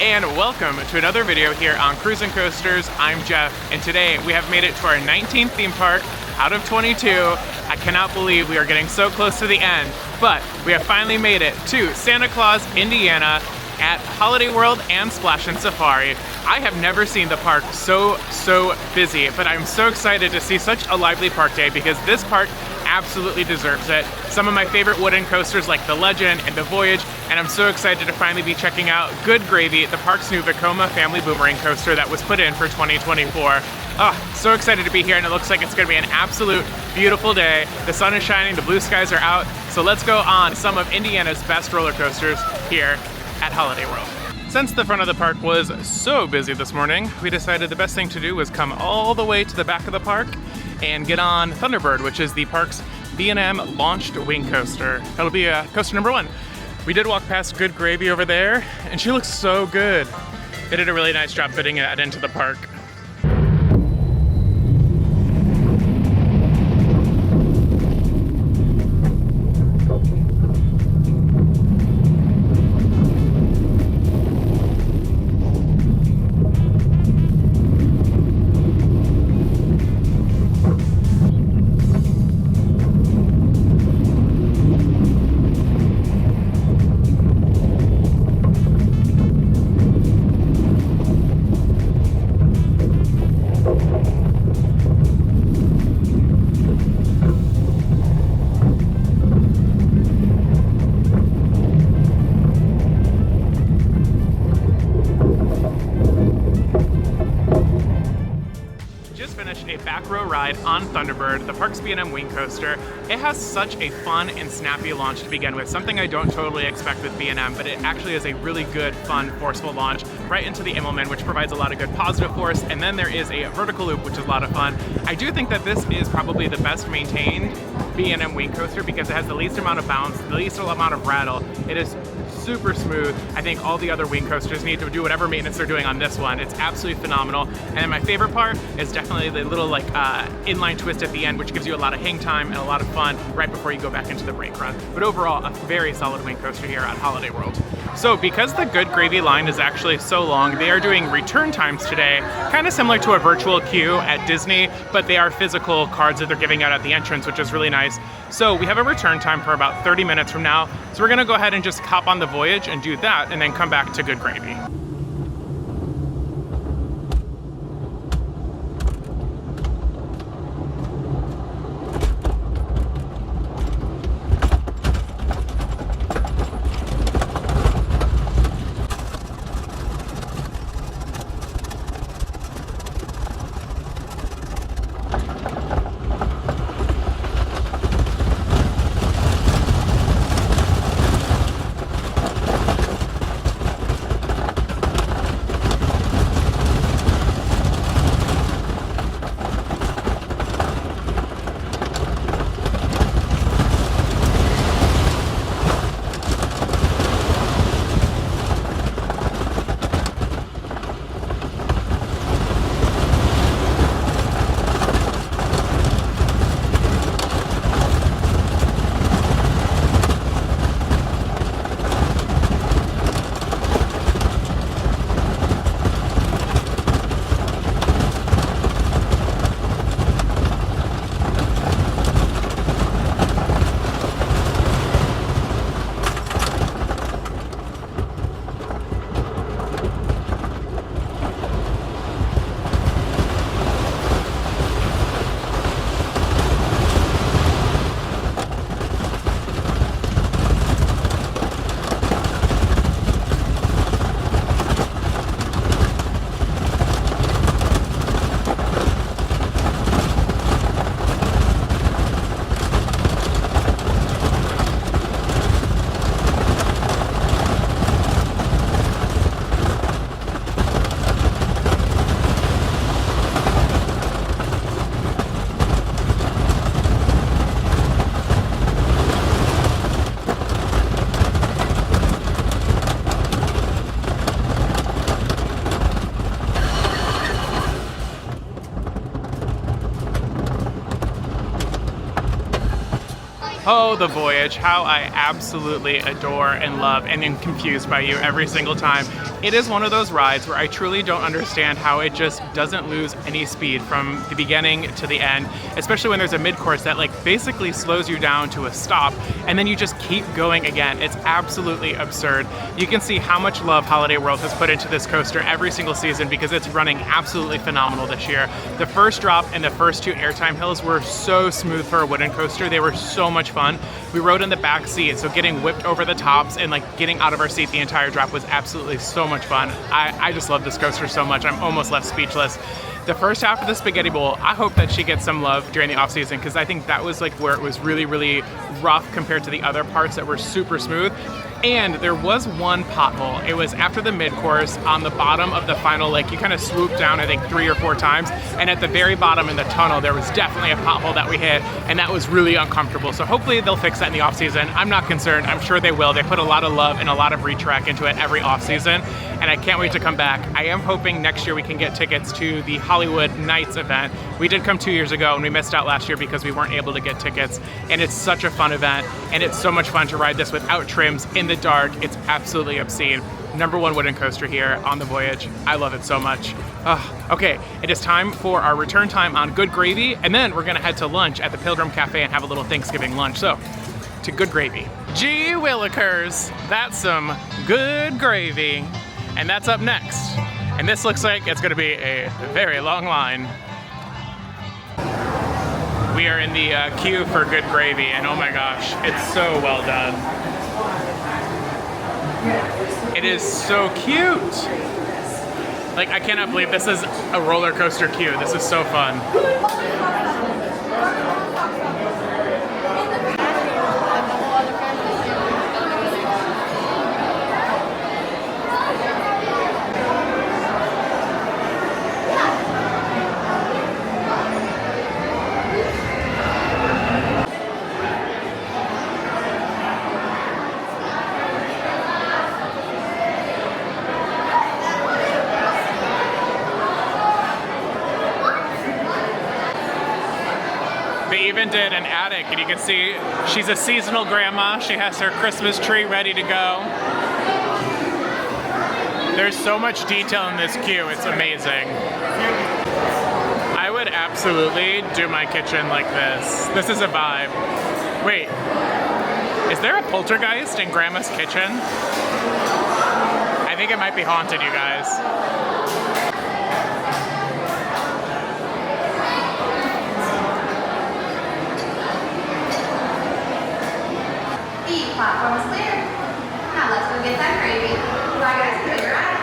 and welcome to another video here on Cruise and Coasters. I'm Jeff, and today we have made it to our 19th theme park out of 22. I cannot believe we are getting so close to the end, but we have finally made it to Santa Claus, Indiana at Holiday World and Splash and Safari. I have never seen the park so busy, but I'm so excited to see such a lively park day because this park absolutely deserves it. Some of my favorite wooden coasters like the Legend and the Voyage, and I'm so excited to finally be checking out Good Gravy, the park's new Vekoma family boomerang coaster that was put in for 2024. Oh, so excited to be here, and it looks like it's gonna be an absolute beautiful day. The sun is shining, the blue skies are out, so let's go on some of Indiana's best roller coasters here at Holiday World. Since the front of the park was so busy this morning, we decided the best thing to do was come all the way to the back of the park and get on Thunderbird, which is the park's B&M launched wing coaster. That'll be coaster number 1. We did walk past Good Gravy over there, and she looks so good. They did a really nice job fitting that into the park. A back row ride on Thunderbird, the park's B&M wing coaster. It has such a fun and snappy launch to begin with, something I don't totally expect with B&M, but it actually is a really good, fun, forceful launch right into the Immelman, which provides a lot of good positive force, and then there is a vertical loop, which is a lot of fun. I do think that this is probably the best maintained B&M wing coaster because it has the least amount of bounce, the least amount of rattle. It is super smooth. I think all the other wing coasters need to do whatever maintenance they're doing on this one. It's absolutely phenomenal. And then my favorite part is definitely the little inline twist at the end, which gives you a lot of hang time and a lot of fun right before you go back into the brake run. But overall, a very solid wing coaster here at Holiday World. So because the Good Gravy line is actually so long, they are doing return times today, kind of similar to a virtual queue at Disney, but they are physical cards that they're giving out at the entrance, which is really nice. So we have a return time for about 30 minutes from now. So we're gonna go ahead and just hop on the Voyage and do that and then come back to Good Gravy. Oh, the Voyage, how I absolutely adore and love and am confused by you every single time. It is one of those rides where I truly don't understand how it just doesn't lose any speed from the beginning to the end, especially when there's a mid-course that like basically slows you down to a stop and then you just keep going again. It's absolutely absurd. You can see how much love Holiday World has put into this coaster every single season because it's running absolutely phenomenal this year. The first drop and the first two airtime hills were so smooth for a wooden coaster. They were so much fun. We rode in the back seat, so getting whipped over the tops and like getting out of our seat the entire drop was absolutely so much fun. I just love this coaster so much. I'm almost left speechless. The first half of the Spaghetti Bowl, I hope that she gets some love during the off season because I think that was like where it was really, really rough compared to the other parts that were super smooth. And there was one pothole. It was after the mid-course on the bottom of the final lake. You kind of swoop down, I think, 3 or 4 times. And at the very bottom in the tunnel, there was definitely a pothole that we hit, and that was really uncomfortable. So hopefully they'll fix that in the off-season. I'm not concerned. I'm sure they will. They put a lot of love and a lot of retrack into it every off-season, and I can't wait to come back. I am hoping next year we can get tickets to the Hollywood Nights event. We did come 2 years ago, and we missed out last year because we weren't able to get tickets. And it's such a fun event, and it's so much fun to ride this without trims in the dark. It's absolutely obscene. #1 wooden coaster here on the Voyage. I love it so much. Okay, it is time for our return time on Good Gravy, and then we're gonna head to lunch at the Pilgrim Cafe and have a little Thanksgiving lunch. So, to Good Gravy. Gee willikers, that's some good gravy. And that's up next. And this looks like it's gonna be a very long line. We are in the queue for Good Gravy, and oh my gosh, it's so well done. It is so cute. Like, I cannot believe this is a roller coaster queue. This is so fun. They even did an attic, and you can see she's a seasonal grandma. She has her Christmas tree ready to go. There's so much detail in this queue, it's amazing. I would absolutely do my kitchen like this. This is a vibe. Wait, is there a poltergeist in Grandma's kitchen? I think it might be haunted, you guys. The platform is clear. Now let's go get that gravy. Bye guys, enjoy your ride.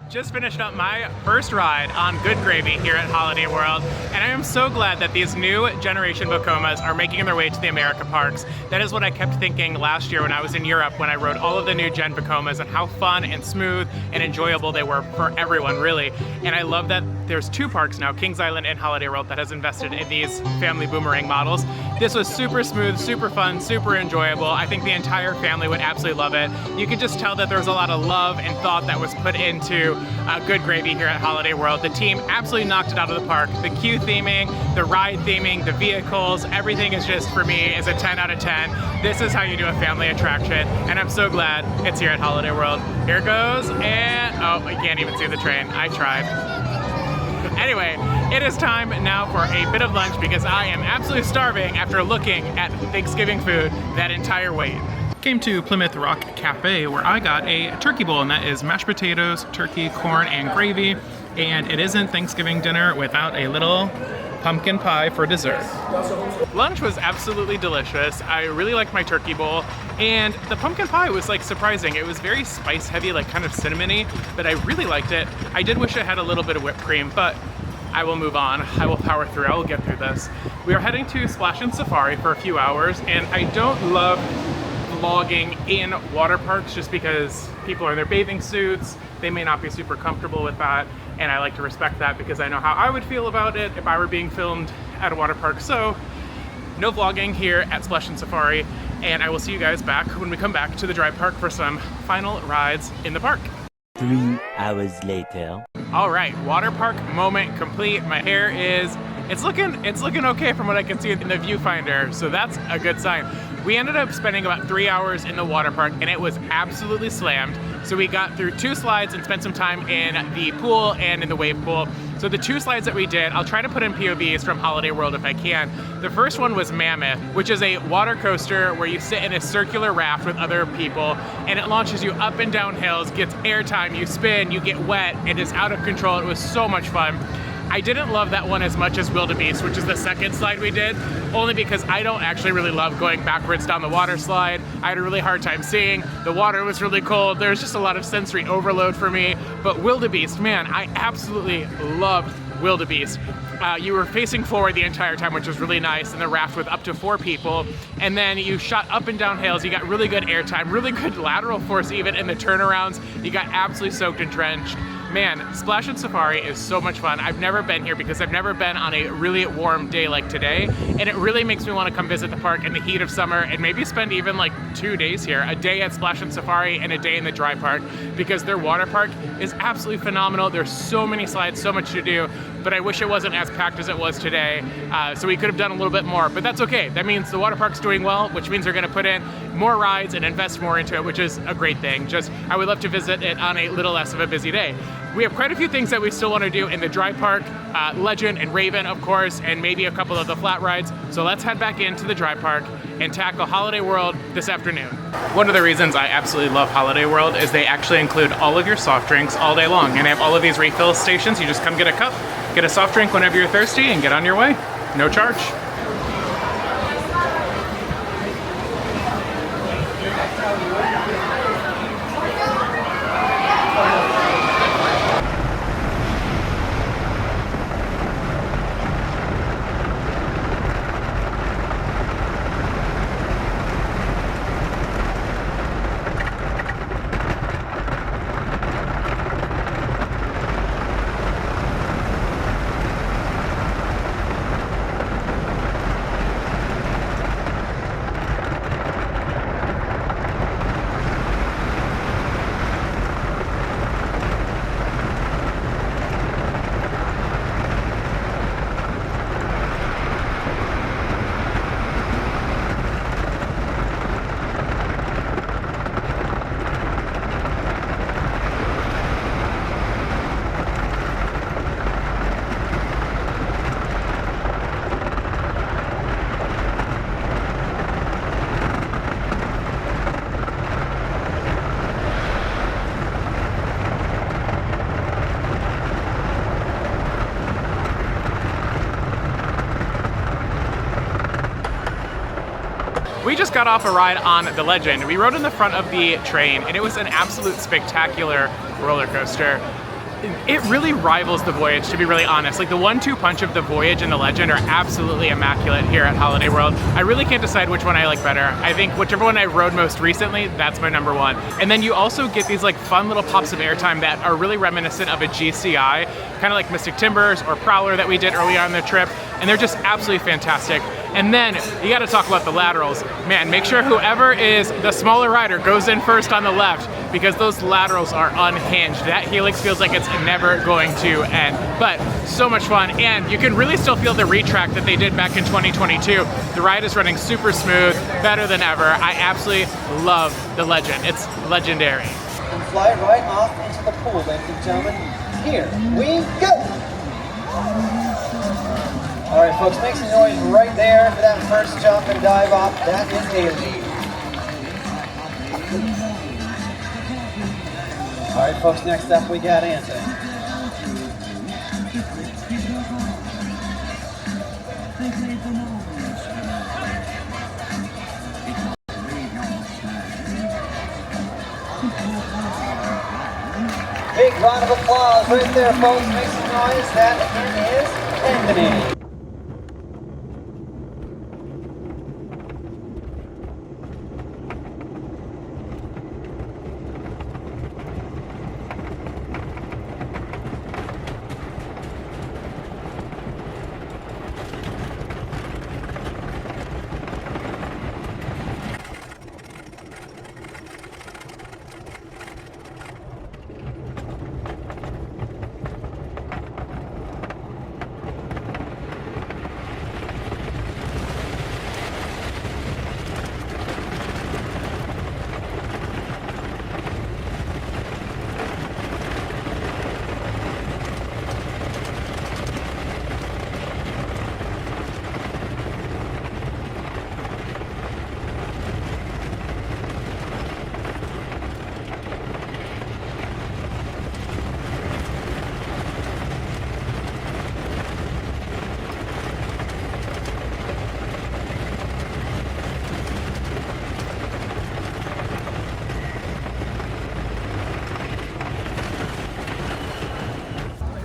Just finished up my first ride on Good Gravy here at Holiday World, and I am so glad that these new generation Bacomas are making their way to the America parks. That is what I kept thinking last year when I was in Europe, when I rode all of the new gen Bacomas and how fun and smooth and enjoyable they were for everyone, really. And I love that there's 2 parks now, Kings Island and Holiday World, that has invested in these family boomerang models. This was super smooth, super fun, super enjoyable. I think the entire family would absolutely love it. You could just tell that there was a lot of love and thought that was put into Good Gravy here at Holiday World. The team absolutely knocked it out of the park. The queue theming, the ride theming, the vehicles, everything is just, for me, is a 10 out of 10. This is how you do a family attraction, and I'm so glad it's here at Holiday World. Here it goes, and oh, I can't even see the train. I tried. Anyway, it is time now for a bit of lunch because I am absolutely starving after looking at Thanksgiving food that entire wait. Came to Plymouth Rock Cafe where I got a turkey bowl, and that is mashed potatoes, turkey, corn, and gravy. And it isn't Thanksgiving dinner without a little pumpkin pie for dessert. Lunch was absolutely delicious. I really liked my turkey bowl, and the pumpkin pie was like surprising. It was very spice heavy, like kind of cinnamony, but I really liked it. I did wish it had a little bit of whipped cream, but I will move on. I will power through. I will get through this. We are heading to Splash and Safari for a few hours, and I don't love vlogging in water parks just because people are in their bathing suits. They may not be super comfortable with that, and I like to respect that because I know how I would feel about it if I were being filmed at a water park. So no vlogging here at Splash and Safari, and I will see you guys back when we come back to the dry park for some final rides in the park. 3 hours later. All right, water park moment complete. My hair is, it's looking okay from what I can see in the viewfinder, so that's a good sign. We ended up spending about 3 hours in the water park, and it was absolutely slammed. So we got through 2 slides and spent some time in the pool and in the wave pool. So the 2 slides that we did, I'll try to put in POVs from Holiday World if I can. The first one was Mammoth, which is a water coaster where you sit in a circular raft with other people, and it launches you up and down hills, gets airtime, you spin, you get wet, it is out of control. It was so much fun. I didn't love that one as much as Wildebeest, which is the second slide we did, only because I don't actually really love going backwards down the water slide. I had a really hard time seeing. The water was really cold. There was just a lot of sensory overload for me. But Wildebeest, man, I absolutely loved Wildebeest. You were facing forward the entire time, which was really nice, in the raft with up to 4 people. And then you shot up and down hills. You got really good airtime, really good lateral force even in the turnarounds. You got absolutely soaked and drenched. Man, Splash and Safari is so much fun. I've never been here because I've never been on a really warm day like today, and it really makes me want to come visit the park in the heat of summer and maybe spend even like 2 days here, a day at Splash and Safari and a day in the dry park, because their water park is absolutely phenomenal. There's so many slides, so much to do, but I wish it wasn't as packed as it was today, so we could have done a little bit more, but that's okay. That means the water park's doing well, which means they're going to put in more rides and invest more into it, which is a great thing. Just, I would love to visit it on a little less of a busy day. We have quite a few things that we still want to do in the dry park, Legend and Raven, of course, and maybe a couple of the flat rides. So let's head back into the dry park and tackle Holiday World this afternoon. One of the reasons I absolutely love Holiday World is they actually include all of your soft drinks all day long, and they have all of these refill stations. You just come get a cup, get a soft drink whenever you're thirsty, and get on your way. No charge. We just got off a ride on the Legend. We rode in the front of the train, and it was an absolute spectacular roller coaster. It really rivals the Voyage, to be really honest. Like, the 1-2 punch of the Voyage and the Legend are absolutely immaculate here at Holiday World. I really can't decide which one I like better. I think whichever one I rode most recently, that's my number one. And then you also get these like fun little pops of airtime that are really reminiscent of a GCI, kind of like Mystic Timbers or Prowler that we did early on the trip, and they're just absolutely fantastic. And then you got to talk about the laterals. Man, make sure whoever is the smaller rider goes in first on the left, because those laterals are unhinged. That helix feels like it's never going to end. But so much fun, and you can really still feel the retract that they did back in 2022. The ride is running super smooth, better than ever. I absolutely love the Legend. It's legendary. And fly right off into the pool, ladies and gentlemen. Here we go! All right, folks, make some noise right there for that first jump and dive off. That is a lead. All right, folks, next up we got Anthony. Big round of applause right there, folks. Make some noise. That again is Anthony.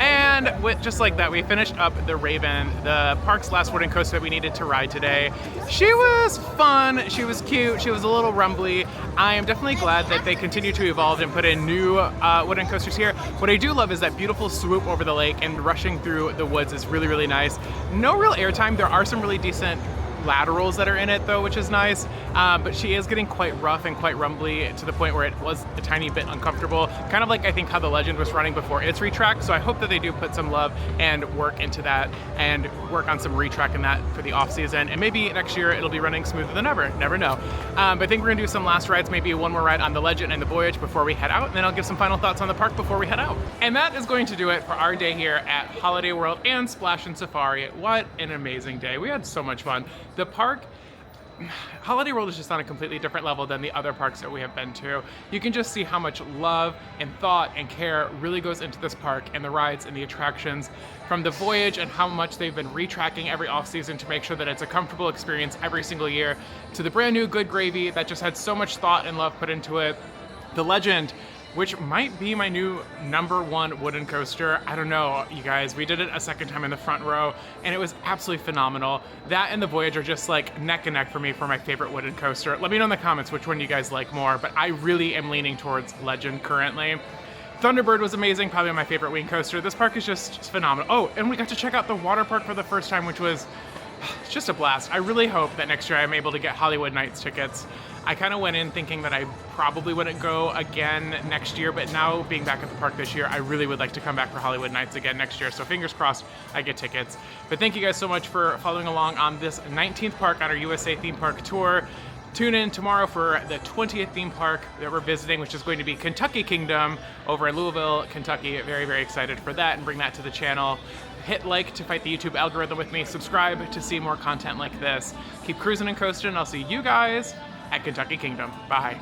And just like that, we finished up the Raven, the park's last wooden coaster that we needed to ride today. She was fun, she was cute, she was a little rumbly. I am definitely glad that they continue to evolve and put in new wooden coasters here. What I do love is that beautiful swoop over the lake and rushing through the woods is really, really nice. No real airtime. There are some really decent laterals that are in it though, which is nice, but she is getting quite rough and quite rumbly to the point where it was a tiny bit uncomfortable, kind of like I think how the Legend was running before its retrack. So I hope that they do put some love and work into that and work on some retrack in that for the off season, and maybe next year it'll be running smoother than ever, never know. But I think we're gonna do some last rides, maybe one more ride on the Legend and the Voyage before we head out, and then I'll give some final thoughts on the park before we head out. And that is going to do it for our day here at Holiday World and Splash and Safari. What an amazing day. We had so much fun. The park, Holiday World is just on a completely different level than the other parks that we have been to. You can just see how much love and thought and care really goes into this park and the rides and the attractions, from the Voyage and how much they've been retracking every off season to make sure that it's a comfortable experience every single year, to the brand new Good Gravy that just had so much thought and love put into it. The Legend, which might be my new #1 wooden coaster. I don't know, you guys. We did it a second time in the front row, and it was absolutely phenomenal. That and the Voyage are just like neck and neck for me for my favorite wooden coaster. Let me know in the comments which one you guys like more, but I really am leaning towards Legend currently. Thunderbird was amazing, probably my favorite wing coaster. This park is just phenomenal. Oh, and we got to check out the water park for the first time, which was just a blast. I really hope that next year I'm able to get Hollywood Nights tickets. I kind of went in thinking that I probably wouldn't go again next year, but now being back at the park this year, I really would like to come back for Hollywood Nights again next year, so fingers crossed I get tickets. But thank you guys so much for following along on this 19th park on our USA theme park tour. Tune in tomorrow for the 20th theme park that we're visiting, which is going to be Kentucky Kingdom over in Louisville, Kentucky. Very, very excited for that and bring that to the channel. Hit like to fight the YouTube algorithm with me. Subscribe to see more content like this. Keep cruising and coasting. I'll see you guys at Kentucky Kingdom. Bye.